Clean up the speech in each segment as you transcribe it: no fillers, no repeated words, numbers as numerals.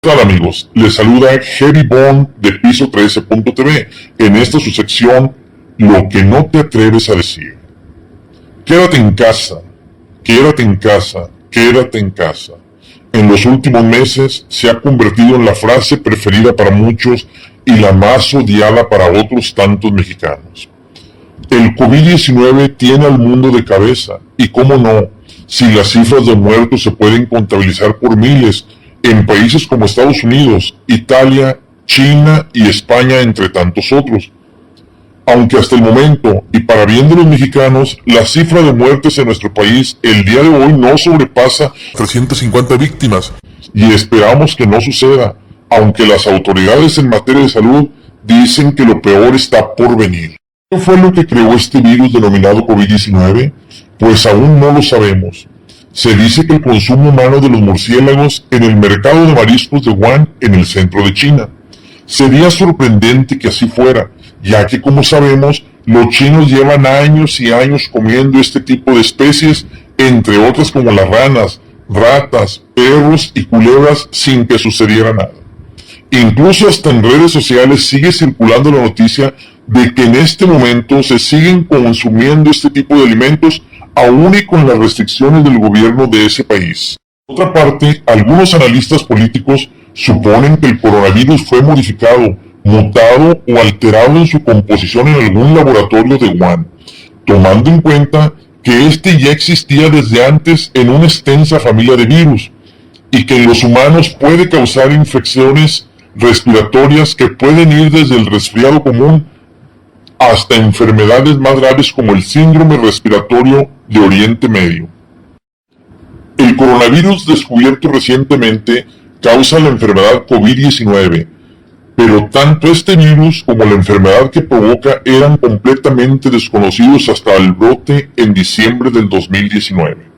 ¿Qué tal, amigos? Les saluda Heavy Bond de Piso13.tv en esta su sección Lo que no te atreves a decir. Quédate en casa, quédate en casa, quédate en casa. En los últimos meses se ha convertido en la frase preferida para muchos y la más odiada para otros tantos mexicanos. El COVID-19 tiene al mundo de cabeza y cómo no, si las cifras de muertos se pueden contabilizar por miles en países como Estados Unidos, Italia, China y España, entre tantos otros. Aunque hasta el momento, y para bien de los mexicanos, la cifra de muertes en nuestro país el día de hoy no sobrepasa 350 víctimas, y esperamos que no suceda, aunque las autoridades en materia de salud dicen que lo peor está por venir. ¿Qué fue lo que creó este virus denominado COVID-19? Pues aún no lo sabemos. Se dice que el consumo humano de los murciélagos en el mercado de mariscos de Wuhan, en el centro de China. Sería sorprendente que así fuera, ya que, como sabemos, los chinos llevan años y años comiendo este tipo de especies, entre otras como las ranas, ratas, perros y culebras, sin que sucediera nada. Incluso hasta en redes sociales sigue circulando la noticia de que en este momento se siguen consumiendo este tipo de alimentos aún y con las restricciones del gobierno de ese país. Por otra parte, algunos analistas políticos suponen que el coronavirus fue modificado, mutado o alterado en su composición en algún laboratorio de Wuhan, tomando en cuenta que este ya existía desde antes en una extensa familia de virus, y que en los humanos puede causar infecciones respiratorias que pueden ir desde el resfriado común hasta enfermedades más graves como el síndrome respiratorio de Oriente Medio. El coronavirus descubierto recientemente causa la enfermedad COVID-19, pero tanto este virus como la enfermedad que provoca eran completamente desconocidos hasta el brote en diciembre del 2019.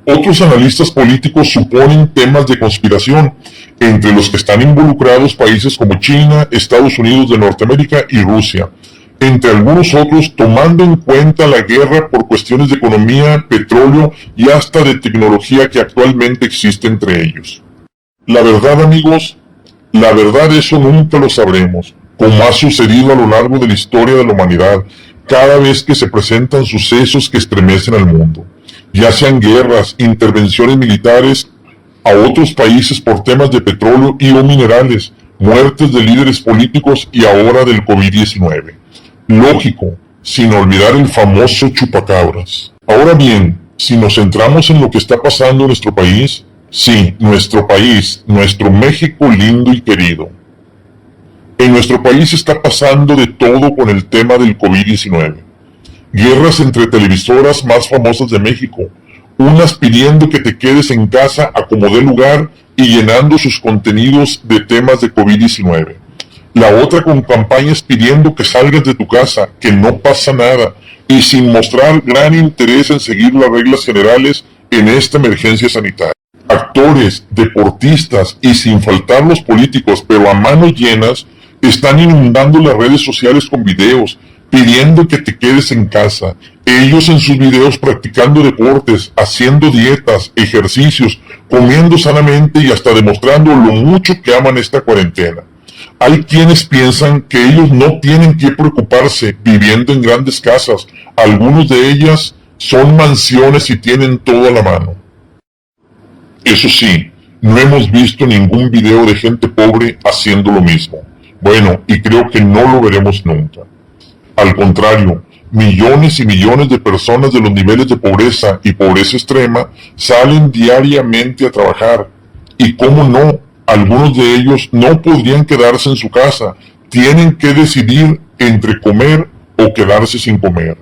Otros analistas políticos suponen temas de conspiración, entre los que están involucrados países como China, Estados Unidos de Norteamérica y Rusia, entre algunos otros, tomando en cuenta la guerra por cuestiones de economía, petróleo y hasta de tecnología que actualmente existe entre ellos. La verdad, amigos, la verdad eso nunca lo sabremos, como ha sucedido a lo largo de la historia de la humanidad, cada vez que se presentan sucesos que estremecen al mundo, ya sean guerras, intervenciones militares a otros países por temas de petróleo y o minerales, muertes de líderes políticos y ahora del COVID-19. Lógico, sin olvidar el famoso chupacabras. Ahora bien, si nos centramos en lo que está pasando en nuestro país, sí, nuestro país, nuestro México lindo y querido. En nuestro país está pasando de todo con el tema del COVID-19. Guerras entre televisoras más famosas de México, unas pidiendo que te quedes en casa a como dé lugar y llenando sus contenidos de temas de COVID-19. La otra con campañas pidiendo que salgas de tu casa, que no pasa nada, y sin mostrar gran interés en seguir las reglas generales en esta emergencia sanitaria. Actores, deportistas y sin faltar los políticos, pero a manos llenas, están inundando las redes sociales con videos, pidiendo que te quedes en casa. Ellos en sus videos practicando deportes, haciendo dietas, ejercicios, comiendo sanamente y hasta demostrando lo mucho que aman esta cuarentena. Hay quienes piensan que ellos no tienen que preocuparse viviendo en grandes casas, algunos de ellas son mansiones y tienen todo a la mano. Eso sí, no hemos visto ningún video de gente pobre haciendo lo mismo. Bueno, y creo que no lo veremos nunca. Al contrario, millones y millones de personas de los niveles de pobreza y pobreza extrema salen diariamente a trabajar. Y cómo no, algunos de ellos no podrían quedarse en su casa, tienen que decidir entre comer o quedarse sin comer.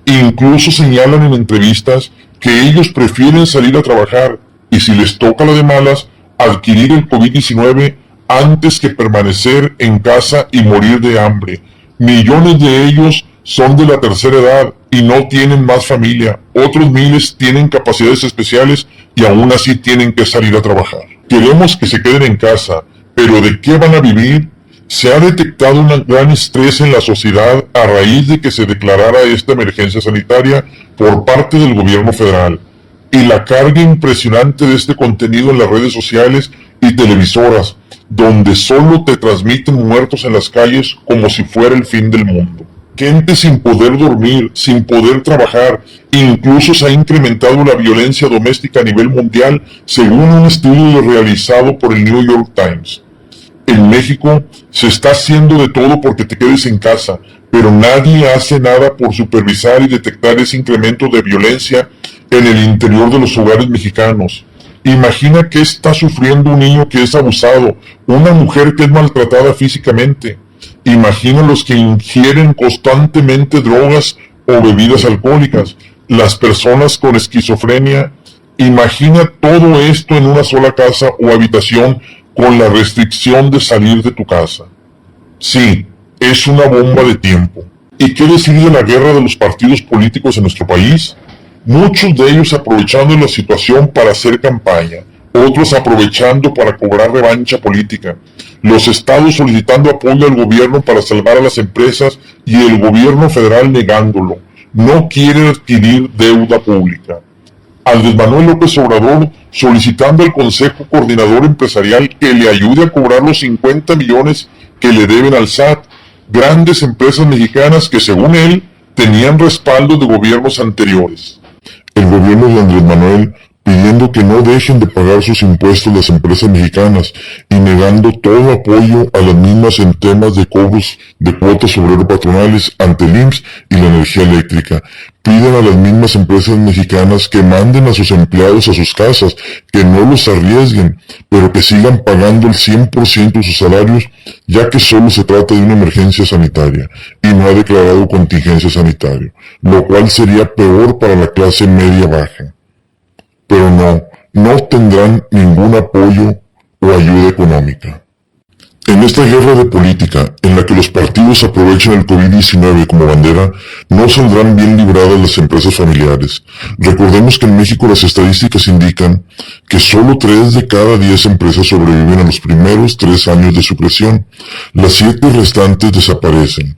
Incluso señalan en entrevistas que ellos prefieren salir a trabajar y si les toca la de malas, adquirir el COVID-19 antes que permanecer en casa y morir de hambre. Millones de ellos son de la tercera edad y no tienen más familia. Otros miles tienen capacidades especiales y aún así tienen que salir a trabajar. Queremos que se queden en casa, pero ¿de qué van a vivir? Se ha detectado un gran estrés en la sociedad a raíz de que se declarara esta emergencia sanitaria por parte del gobierno federal. Y la carga impresionante de este contenido en las redes sociales y televisoras, donde solo te transmiten muertos en las calles como si fuera el fin del mundo. Gente sin poder dormir, sin poder trabajar, incluso se ha incrementado la violencia doméstica a nivel mundial, según un estudio realizado por el New York Times. En México se está haciendo de todo porque te quedes en casa, pero nadie hace nada por supervisar y detectar ese incremento de violencia en el interior de los hogares mexicanos. Imagina qué está sufriendo un niño que es abusado, una mujer que es maltratada físicamente. Imagina los que ingieren constantemente drogas o bebidas alcohólicas, las personas con esquizofrenia. Imagina todo esto en una sola casa o habitación con la restricción de salir de tu casa. Sí, es una bomba de tiempo. ¿Y qué decir de la guerra de los partidos políticos en nuestro país? Muchos de ellos aprovechando la situación para hacer campaña, otros aprovechando para cobrar revancha política, los estados solicitando apoyo al gobierno para salvar a las empresas y el gobierno federal negándolo. No quiere adquirir deuda pública. Andrés Manuel López Obrador solicitando al Consejo Coordinador Empresarial que le ayude a cobrar los 50 millones que le deben al SAT, grandes empresas mexicanas que según él tenían respaldo de gobiernos anteriores. El gobierno de Andrés Manuel pidiendo que no dejen de pagar sus impuestos las empresas mexicanas y negando todo apoyo a las mismas en temas de cobros de cuotas obrero-patronales ante el IMSS y la energía eléctrica. Piden a las mismas empresas mexicanas que manden a sus empleados a sus casas, que no los arriesguen, pero que sigan pagando el 100% de sus salarios, ya que solo se trata de una emergencia sanitaria y no ha declarado contingencia sanitaria, lo cual sería peor para la clase media-baja. Pero no tendrán ningún apoyo o ayuda económica. En esta guerra de política, en la que los partidos aprovechan el COVID-19 como bandera, no saldrán bien libradas las empresas familiares. Recordemos que en México las estadísticas indican que solo 3 de cada 10 empresas sobreviven a los primeros 3 años de su creación. Las 7 restantes desaparecen.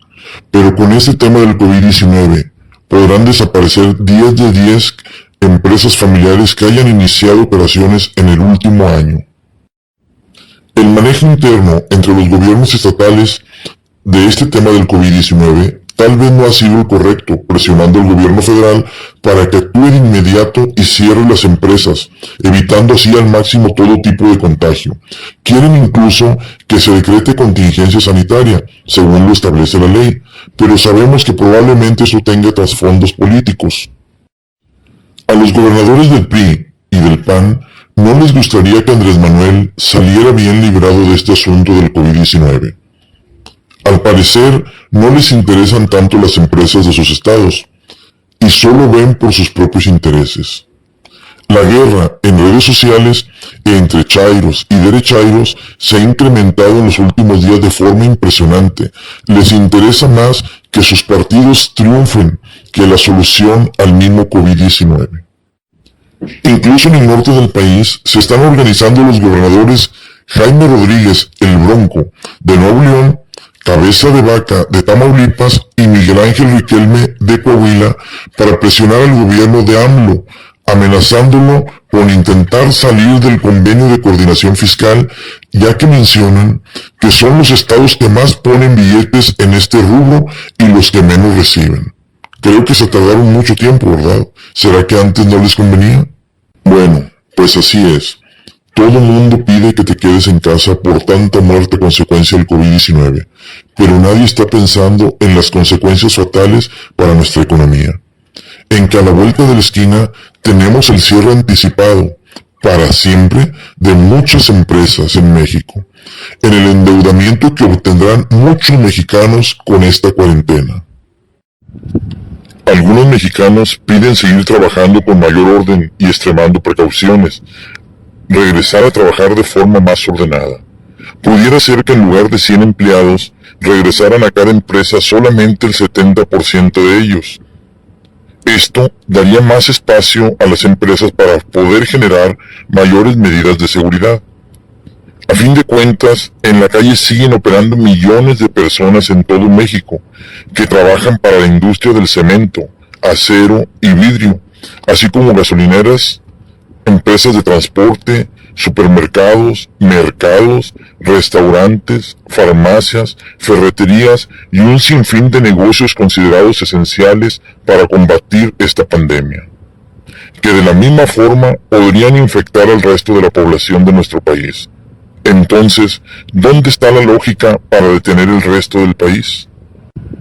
Pero con este tema del COVID-19, podrán desaparecer 10 de 10 empresas familiares que hayan iniciado operaciones en el último año. El manejo interno entre los gobiernos estatales de este tema del COVID-19 tal vez no ha sido el correcto, presionando al gobierno federal para que actúe de inmediato y cierre las empresas, evitando así al máximo todo tipo de contagio. Quieren incluso que se decrete contingencia sanitaria, según lo establece la ley, pero sabemos que probablemente eso tenga trasfondos políticos. A los gobernadores del PRI y del PAN no les gustaría que Andrés Manuel saliera bien librado de este asunto del COVID-19. Al parecer, no les interesan tanto las empresas de sus estados, y solo ven por sus propios intereses. La guerra en redes sociales entre chairos y derechairos se ha incrementado en los últimos días de forma impresionante. Les interesa más que sus partidos triunfen que la solución al mismo COVID-19. Incluso en el norte del país se están organizando los gobernadores Jaime Rodríguez, el Bronco, de Nuevo León, Cabeza de Vaca, de Tamaulipas, y Miguel Ángel Riquelme, de Coahuila, para presionar al gobierno de AMLO, amenazándolo con intentar salir del convenio de coordinación fiscal, ya que mencionan que son los estados que más ponen billetes en este rubro y los que menos reciben. Creo que se tardaron mucho tiempo, ¿verdad? ¿Será que antes no les convenía? Bueno, pues así es. Todo el mundo pide que te quedes en casa por tanta muerte a consecuencia del COVID-19, pero nadie está pensando en las consecuencias fatales para nuestra economía. En que a la vuelta de la esquina tenemos el cierre anticipado, para siempre, de muchas empresas en México, en el endeudamiento que obtendrán muchos mexicanos con esta cuarentena. Algunos mexicanos piden seguir trabajando con mayor orden y extremando precauciones, regresar a trabajar de forma más ordenada. Pudiera ser que en lugar de 100 empleados, regresaran a cada empresa solamente el 70% de ellos. Esto daría más espacio a las empresas para poder generar mayores medidas de seguridad. A fin de cuentas, en la calle siguen operando millones de personas en todo México, que trabajan para la industria del cemento, acero y vidrio, así como gasolineras, empresas de transporte, supermercados, mercados, restaurantes, farmacias, ferreterías y un sinfín de negocios considerados esenciales para combatir esta pandemia, que de la misma forma podrían infectar al resto de la población de nuestro país. Entonces, ¿dónde está la lógica para detener el resto del país?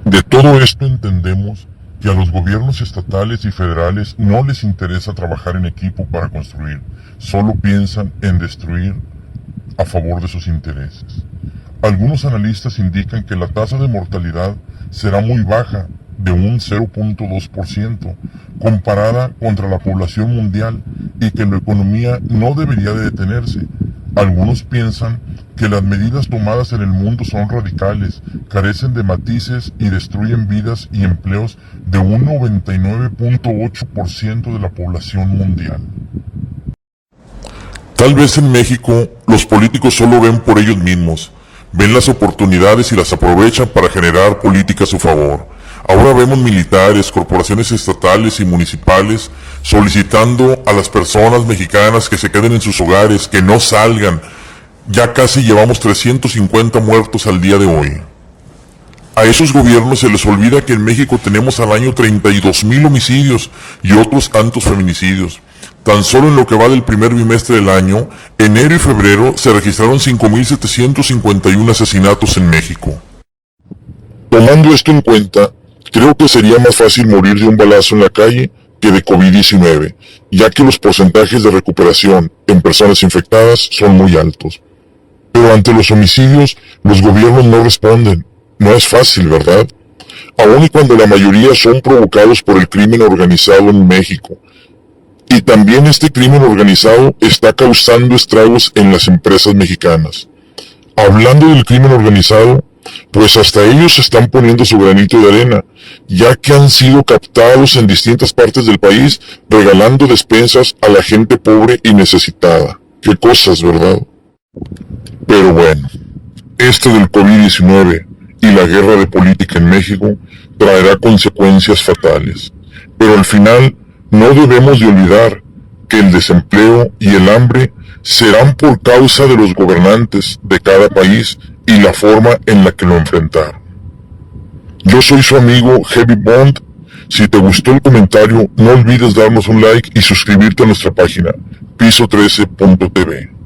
De todo esto entendemos que a los gobiernos estatales y federales no les interesa trabajar en equipo para construir, solo piensan en destruir a favor de sus intereses. Algunos analistas indican que la tasa de mortalidad será muy baja, de un 0.2%, comparada contra la población mundial, y que la economía no debería de detenerse. Algunos piensan que las medidas tomadas en el mundo son radicales, carecen de matices y destruyen vidas y empleos de un 99.8% de la población mundial. Tal vez en México los políticos solo ven por ellos mismos, ven las oportunidades y las aprovechan para generar política a su favor. Ahora vemos militares, corporaciones estatales y municipales solicitando a las personas mexicanas que se queden en sus hogares, que no salgan. Ya casi llevamos 350 muertos al día de hoy. A esos gobiernos se les olvida que en México tenemos al año 32,000 homicidios y otros tantos feminicidios. Tan solo en lo que va del primer bimestre del año, enero y febrero, se registraron 5,751 asesinatos en México. Tomando esto en cuenta, creo que sería más fácil morir de un balazo en la calle que de COVID-19, ya que los porcentajes de recuperación en personas infectadas son muy altos. Pero ante los homicidios, los gobiernos no responden. No es fácil, ¿verdad? Aun y cuando la mayoría son provocados por el crimen organizado en México. Y también este crimen organizado está causando estragos en las empresas mexicanas. Hablando del crimen organizado, pues hasta ellos se están poniendo su granito de arena, ya que han sido captados en distintas partes del país regalando despensas a la gente pobre y necesitada. Qué cosas, ¿verdad? Pero bueno, esto del COVID-19 y la guerra de política en México traerá consecuencias fatales. Pero al final, no debemos de olvidar que el desempleo y el hambre serán por causa de los gobernantes de cada país y la forma en la que lo enfrentaron. Yo soy su amigo Heavy Bond. Si te gustó el comentario, no olvides darnos un like y suscribirte a nuestra página piso13.tv.